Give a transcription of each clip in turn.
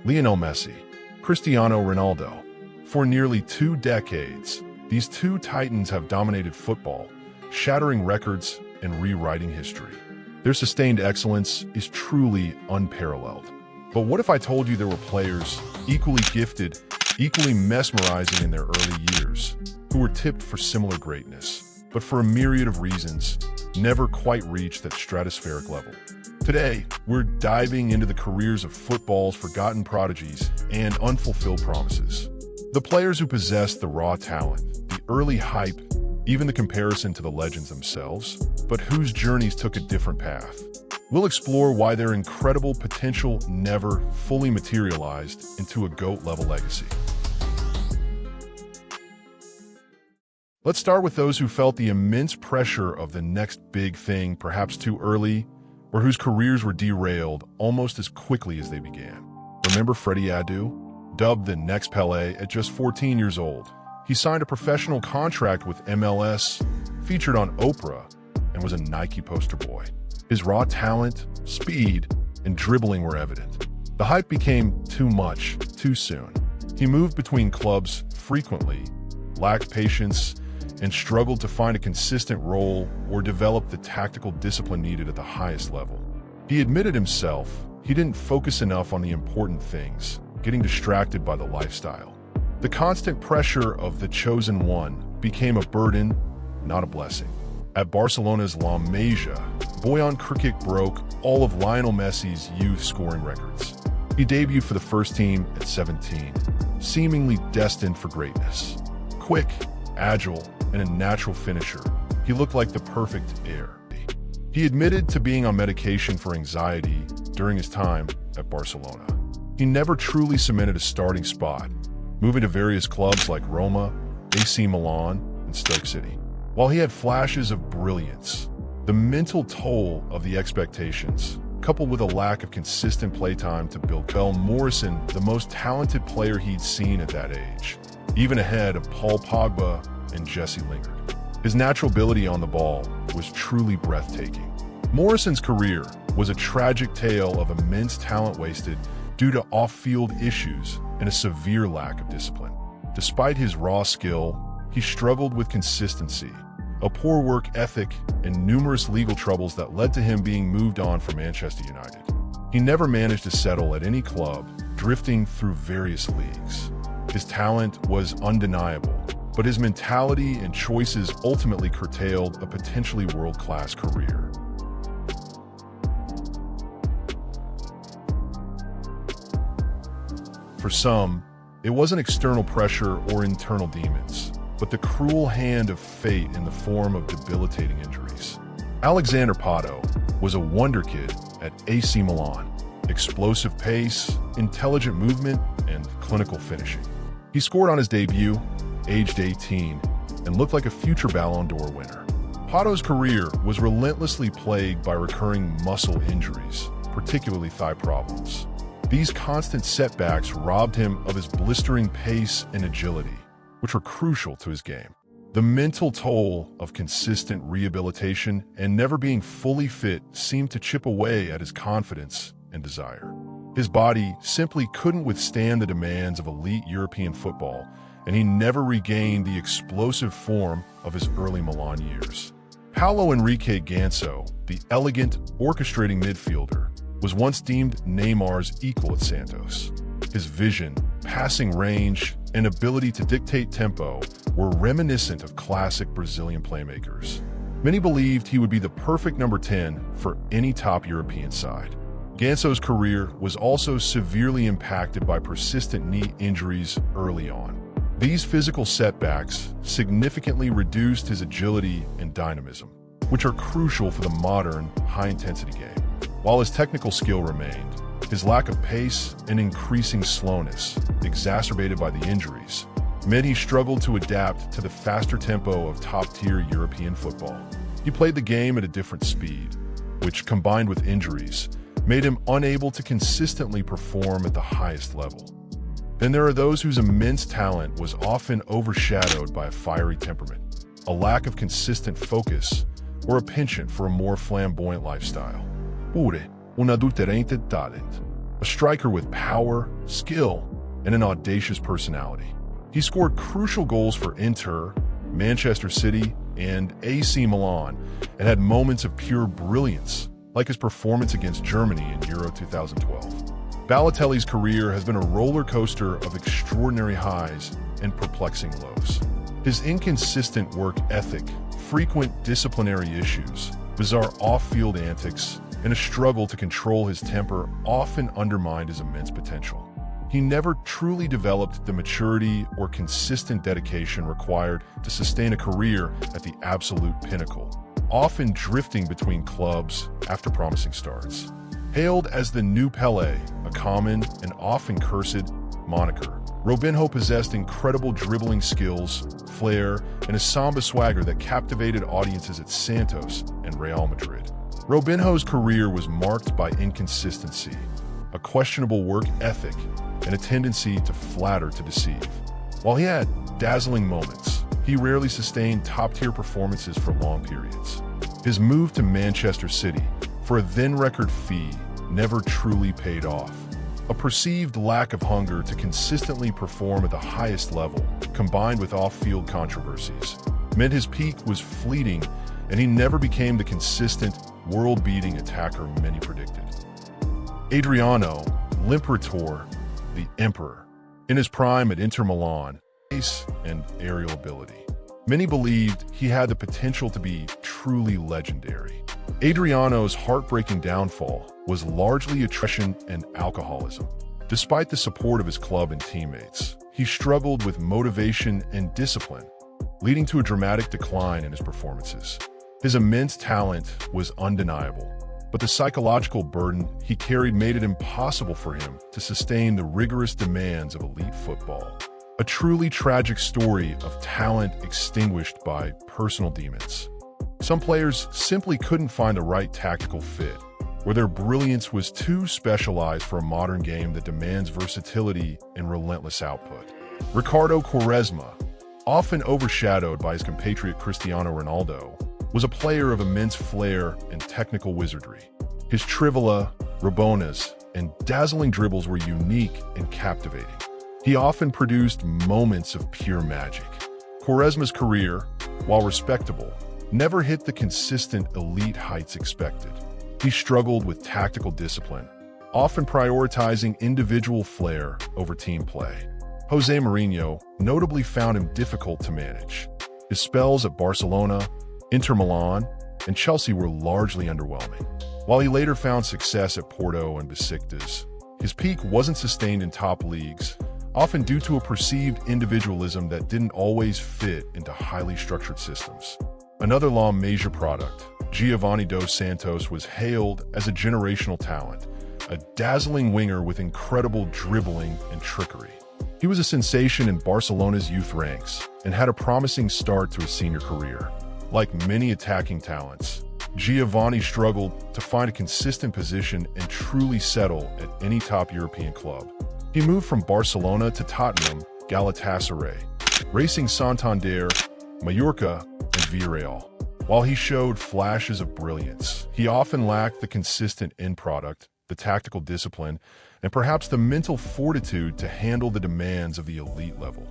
Lionel Messi, Cristiano Ronaldo. For nearly 2 decades, these two titans have dominated football, shattering records and rewriting history. Their sustained excellence is truly unparalleled. But what if I told you there were players equally gifted, equally mesmerizing in their early years, who were tipped for similar greatness, but for a myriad of reasons, never quite reached that stratospheric level? Today, we're diving into the careers of football's forgotten prodigies and unfulfilled promises. The players who possessed the raw talent, the early hype, even the comparison to the legends themselves, but whose journeys took a different path. We'll explore why their incredible potential never fully materialized into a GOAT-level legacy. Let's start with those who felt the immense pressure of the next big thing perhaps too early, or whose careers were derailed almost as quickly as they began. Remember Freddie Adu? Dubbed the next Pelé at just 14 years old, he signed a professional contract with MLS, featured on Oprah, and was a Nike poster boy. His raw talent, speed, and dribbling were evident. The hype became too much, too soon. He moved between clubs frequently, lacked patience, and struggled to find a consistent role or develop the tactical discipline needed at the highest level. He admitted himself he didn't focus enough on the important things, getting distracted by the lifestyle. The constant pressure of the chosen one became a burden, not a blessing. At Barcelona's La Masia, Boyan Krikic broke all of Lionel Messi's youth scoring records. He debuted for the first team at 17, seemingly destined for greatness. Quick, agile, and a natural finisher, he looked like the perfect heir. He admitted to being on medication for anxiety during his time at Barcelona. He never truly cemented a starting spot, moving to various clubs like Roma, AC Milan, and Stoke City. While he had flashes of brilliance, the mental toll of the expectations, coupled with a lack of consistent playtime to build Morrison, the most talented player he'd seen at that age, even ahead of Paul Pogba and Jesse Lingard. His natural ability on the ball was truly breathtaking. Morrison's career was a tragic tale of immense talent wasted due to off-field issues and a severe lack of discipline. Despite his raw skill, he struggled with consistency, a poor work ethic, and numerous legal troubles that led to him being moved on from Manchester United. He never managed to settle at any club, drifting through various leagues. His talent was undeniable, but his mentality and choices ultimately curtailed a potentially world-class career. For some, it wasn't external pressure or internal demons, but the cruel hand of fate in the form of debilitating injuries. Alexandre Pato was a wonderkid at AC Milan. Explosive pace, intelligent movement, and clinical finishing. He scored on his debut, aged 18, and looked like a future Ballon d'Or winner. Pato's career was relentlessly plagued by recurring muscle injuries, particularly thigh problems. These constant setbacks robbed him of his blistering pace and agility, which were crucial to his game. The mental toll of consistent rehabilitation and never being fully fit seemed to chip away at his confidence and desire. His body simply couldn't withstand the demands of elite European football, and he never regained the explosive form of his early Milan years. Paulo Enrique Götze, the elegant, orchestrating midfielder, was once deemed Neymar's equal at Santos. His vision, passing range, and ability to dictate tempo were reminiscent of classic Brazilian playmakers. Many believed he would be the perfect number 10 for any top European side. Götze's career was also severely impacted by persistent knee injuries early on. These physical setbacks significantly reduced his agility and dynamism, which are crucial for the modern, high-intensity game. While his technical skill remained, his lack of pace and increasing slowness, exacerbated by the injuries, meant he struggled to adapt to the faster tempo of top-tier European football. He played the game at a different speed, which, combined with injuries, made him unable to consistently perform at the highest level. Then there are those whose immense talent was often overshadowed by a fiery temperament, a lack of consistent focus, or a penchant for a more flamboyant lifestyle. Pure, un adulterante talent. a striker with power, skill, and an audacious personality. He scored crucial goals for Inter, Manchester City, and AC Milan, and had moments of pure brilliance, like his performance against Germany in Euro 2012. Balotelli's career has been a roller coaster of extraordinary highs and perplexing lows. His inconsistent work ethic, frequent disciplinary issues, bizarre off-field antics, and a struggle to control his temper often undermined his immense potential. He never truly developed the maturity or consistent dedication required to sustain a career at the absolute pinnacle, often drifting between clubs after promising starts. Hailed as the new Pelé, a common and often cursed moniker, Robinho possessed incredible dribbling skills, flair, and a samba swagger that captivated audiences at Santos and Real Madrid. Robinho's career was marked by inconsistency, a questionable work ethic, and a tendency to flatter to deceive. While he had dazzling moments, he rarely sustained top-tier performances for long periods. His move to Manchester City, for a then-record fee, never truly paid off. A perceived lack of hunger to consistently perform at the highest level, combined with off-field controversies, meant his peak was fleeting, and he never became the consistent, world-beating attacker many predicted. Adriano, l'Imperatore, the Emperor, in his prime at Inter Milan, pace and aerial ability. Many believed he had the potential to be truly legendary. Adriano's heartbreaking downfall was largely attrition and alcoholism. Despite the support of his club and teammates, he struggled with motivation and discipline, leading to a dramatic decline in his performances. His immense talent was undeniable, but the psychological burden he carried made it impossible for him to sustain the rigorous demands of elite football. A truly tragic story of talent extinguished by personal demons. Some players simply couldn't find the right tactical fit, where their brilliance was too specialized for a modern game that demands versatility and relentless output. Ricardo Quaresma, often overshadowed by his compatriot Cristiano Ronaldo, was a player of immense flair and technical wizardry. His trivela, rabonas, and dazzling dribbles were unique and captivating. He often produced moments of pure magic. Quaresma's career, while respectable, never hit the consistent elite heights expected. He struggled with tactical discipline, often prioritizing individual flair over team play. Jose Mourinho notably found him difficult to manage. His spells at Barcelona, Inter Milan, and Chelsea were largely underwhelming. While he later found success at Porto and Besiktas, his peak wasn't sustained in top leagues, often due to a perceived individualism that didn't always fit into highly structured systems. Another La Masia product, Giovanni dos Santos, was hailed as a generational talent, a dazzling winger with incredible dribbling and trickery. He was a sensation in Barcelona's youth ranks and had a promising start to his senior career. Like many attacking talents, Giovanni struggled to find a consistent position and truly settle at any top European club. He moved from Barcelona to Tottenham, Galatasaray, Racing Santander, Mallorca, and Villarreal. While he showed flashes of brilliance, he often lacked the consistent end product, the tactical discipline, and perhaps the mental fortitude to handle the demands of the elite level.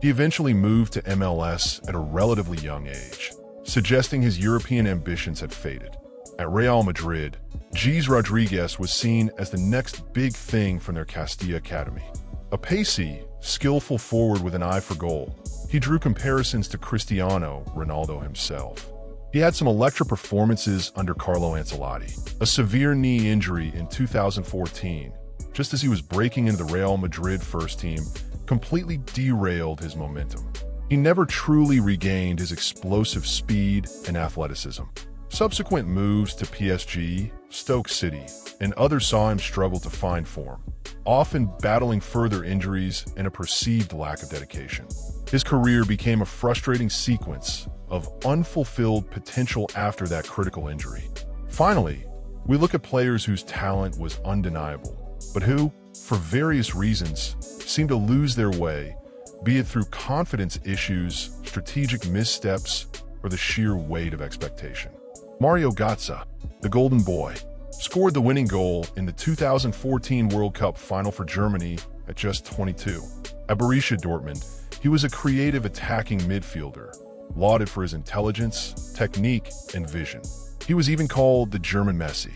He eventually moved to MLS at a relatively young age, suggesting his European ambitions had faded. At Real Madrid, Gis Rodriguez was seen as the next big thing from their Castilla academy. A pacey, skillful forward with an eye for goal, he drew comparisons to Cristiano Ronaldo himself. He had some electric performances under Carlo Ancelotti. A severe knee injury in 2014, just as he was breaking into the Real Madrid first team, completely derailed his momentum. He never truly regained his explosive speed and athleticism. Subsequent moves to PSG, Stoke City, and others saw him struggle to find form, often battling further injuries and a perceived lack of dedication. His career became a frustrating sequence of unfulfilled potential after that critical injury. Finally, we look at players whose talent was undeniable, but who, for various reasons, seemed to lose their way, be it through confidence issues, strategic missteps, or the sheer weight of expectation. Mario Götze, the Golden Boy, scored the winning goal in the 2014 World Cup final for Germany at just 22. At Borussia Dortmund, he was a creative attacking midfielder, lauded for his intelligence, technique, and vision. He was even called the German Messi.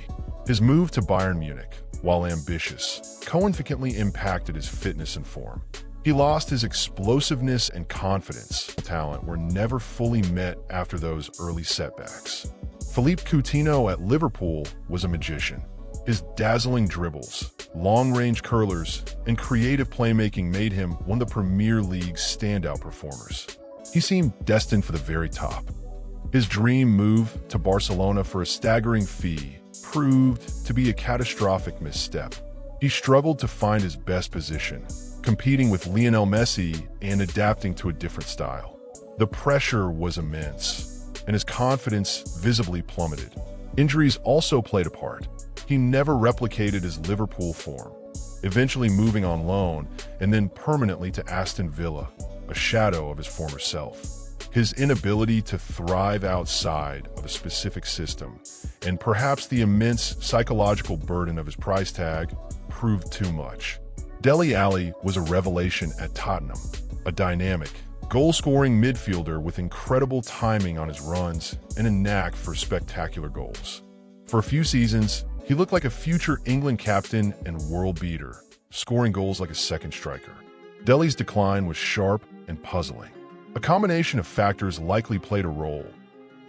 His move to Bayern Munich, while ambitious, significantly impacted his fitness and form. He lost his explosiveness and confidence. Talent were never fully met after those early setbacks. Philippe Coutinho at Liverpool was a magician. His dazzling dribbles, long-range curlers, and creative playmaking made him one of the Premier League's standout performers. He seemed destined for the very top. His dream move to Barcelona for a staggering fee proved to be a catastrophic misstep. He struggled to find his best position, competing with Lionel Messi and adapting to a different style. The pressure was immense, and his confidence visibly plummeted. Injuries also played a part. He never replicated his Liverpool form, eventually moving on loan and then permanently to Aston Villa, a shadow of his former self. His inability to thrive outside of a specific system, and perhaps the immense psychological burden of his price tag, proved too much. Dele Alli was a revelation at Tottenham, a dynamic, goal-scoring midfielder with incredible timing on his runs and a knack for spectacular goals. For a few seasons, he looked like a future England captain and world beater, scoring goals like a second striker. Dele's decline was sharp and puzzling. A combination of factors likely played a role.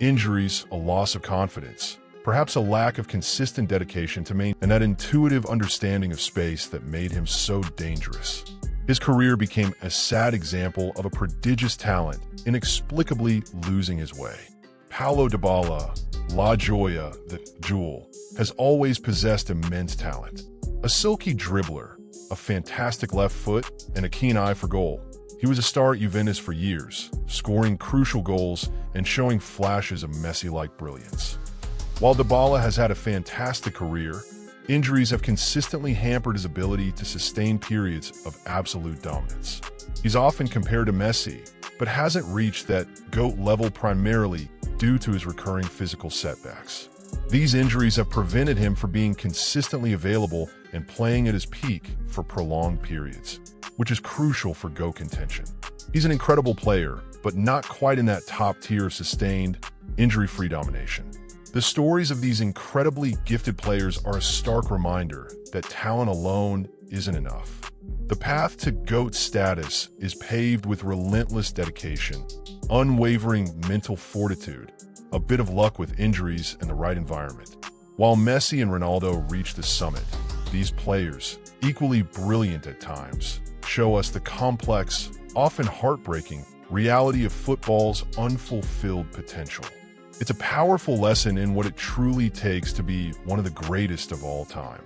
Injuries, a loss of confidence, perhaps a lack of consistent dedication to maintain, and that intuitive understanding of space that made him so dangerous. His career became a sad example of a prodigious talent inexplicably losing his way. Paulo Dybala, La Joya, the Jewel, has always possessed immense talent. A silky dribbler, a fantastic left foot, and a keen eye for goal. He was a star at Juventus for years, scoring crucial goals and showing flashes of Messi-like brilliance. While Dybala has had a fantastic career, injuries have consistently hampered his ability to sustain periods of absolute dominance. He's often compared to Messi, but hasn't reached that GOAT level primarily due to his recurring physical setbacks. These injuries have prevented him from being consistently available and playing at his peak for prolonged periods, which is crucial for GOAT contention. He's an incredible player, but not quite in that top tier of sustained, injury-free domination. The stories of these incredibly gifted players are a stark reminder that talent alone isn't enough. The path to GOAT status is paved with relentless dedication, unwavering mental fortitude, a bit of luck with injuries and the right environment. While Messi and Ronaldo reach the summit, these players, equally brilliant at times, show us the complex, often heartbreaking, reality of football's unfulfilled potential. It's a powerful lesson in what it truly takes to be one of the greatest of all time.